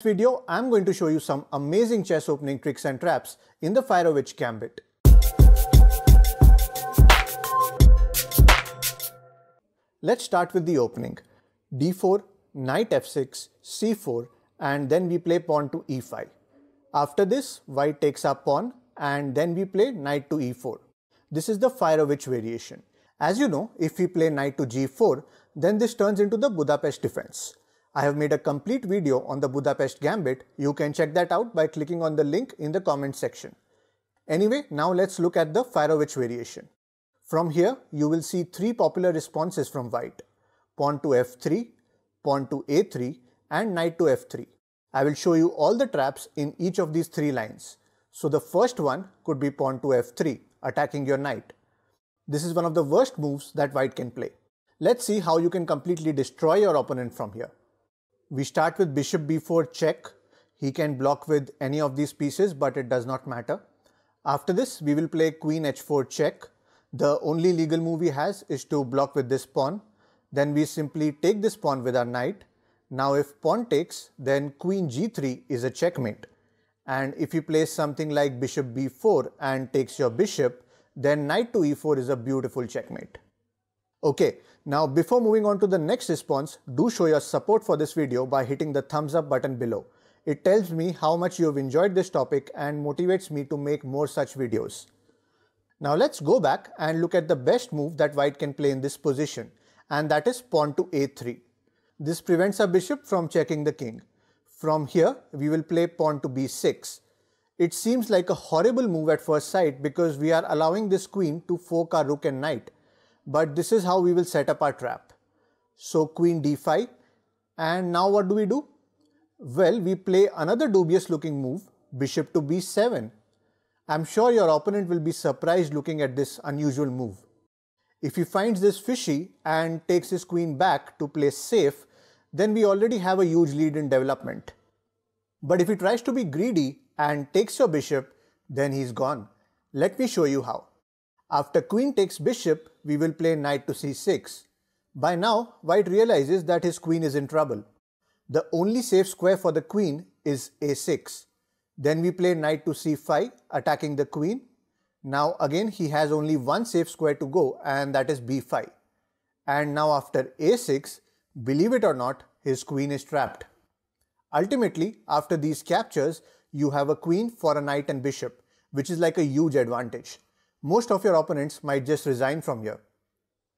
In this video, I'm going to show you some amazing chess opening tricks and traps in the Fire-Witch Gambit. Let's start with the opening. d4, knight f6, c4, and then we play pawn to e5. After this, white takes our pawn and then we play knight to e4. This is the Fire-Witch variation. As you know, if we play knight to g4, then this turns into the Budapest defense. I have made a complete video on the Budapest Gambit. You can check that out by clicking on the link in the comment section. Anyway, now let's look at the Fire-Witch variation. From here, you will see three popular responses from white: pawn to f3, pawn to a3, and knight to f3. I will show you all the traps in each of these three lines. So the first one could be pawn to f3, attacking your knight. This is one of the worst moves that white can play. Let's see how you can completely destroy your opponent from here. We start with bishop b4 check. He can block with any of these pieces, but it does not matter. After this, we will play queen h4 check. The only legal move he has is to block with this pawn. Then we simply take this pawn with our knight. Now if pawn takes, then queen g3 is a checkmate. And if you play something like bishop b4 and takes your bishop, then knight to e4 is a beautiful checkmate. Okay, now before moving on to the next response, do show your support for this video by hitting the thumbs up button below. It tells me how much you have enjoyed this topic and motivates me to make more such videos. Now let's go back and look at the best move that white can play in this position, and that is pawn to a3. This prevents our bishop from checking the king. From here, we will play pawn to b6. It seems like a horrible move at first sight because we are allowing this queen to fork our rook and knight. But this is how we will set up our trap. So queen d5, and now what do? Well, we play another dubious looking move, bishop to b7. I'm sure your opponent will be surprised looking at this unusual move. If he finds this fishy and takes his queen back to play safe, then we already have a huge lead in development. But if he tries to be greedy and takes your bishop, then he's gone. Let me show you how. After queen takes bishop, we will play knight to c6. By now, white realizes that his queen is in trouble. The only safe square for the queen is a6. Then we play knight to c5, attacking the queen. Now again, he has only one safe square to go, and that is b5. And now after a6, believe it or not, his queen is trapped. Ultimately, after these captures, you have a queen for a knight and bishop, which is like a huge advantage. Most of your opponents might just resign from here.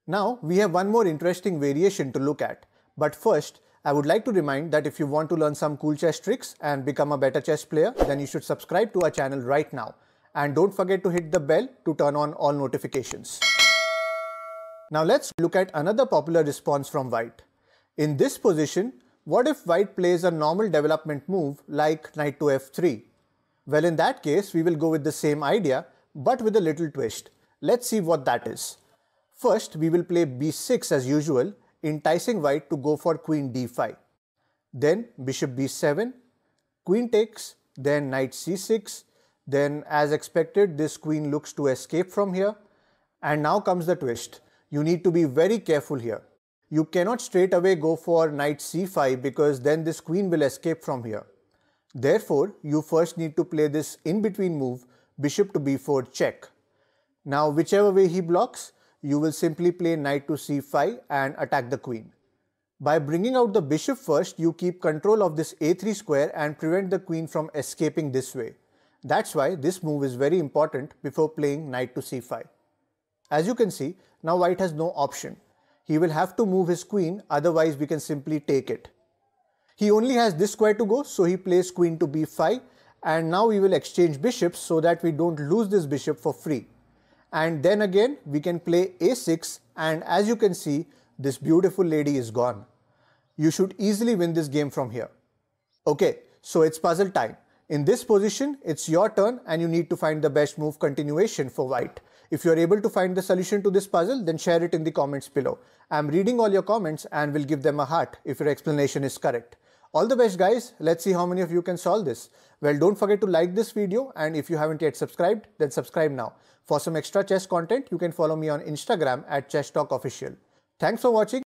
Now we have one more interesting variation to look at. But first, I would like to remind that if you want to learn some cool chess tricks and become a better chess player, then you should subscribe to our channel right now. And don't forget to hit the bell to turn on all notifications. Now let's look at another popular response from white. In this position, what if white plays a normal development move like knight to f3? Well, in that case, we will go with the same idea, but with a little twist. Let's see what that is. First, we will play b6 as usual, enticing white to go for queen d5. Then bishop b7, queen takes, then knight c6. Then as expected, this queen looks to escape from here. And now comes the twist. You need to be very careful here. You cannot straight away go for knight c5 because then this queen will escape from here. Therefore, you first need to play this in-between move, bishop to b4 check. Now whichever way he blocks, you will simply play knight to c5 and attack the queen. By bringing out the bishop first, you keep control of this a3 square and prevent the queen from escaping this way. That's why this move is very important before playing knight to c5. As you can see, now white has no option. He will have to move his queen, otherwise we can simply take it. He only has this square to go, so he plays queen to b5. And now we will exchange bishops so that we don't lose this bishop for free. And then again, we can play a6, and as you can see, this beautiful lady is gone. You should easily win this game from here. Okay, so it's puzzle time. In this position, it's your turn and you need to find the best move continuation for white. If you are able to find the solution to this puzzle, then share it in the comments below. I'm reading all your comments and will give them a heart if your explanation is correct. All the best guys, let's see how many of you can solve this. Well, don't forget to like this video, and if you haven't yet subscribed, then subscribe now. For some extra chess content, you can follow me on Instagram at ChessTalkOfficial. Thanks for watching.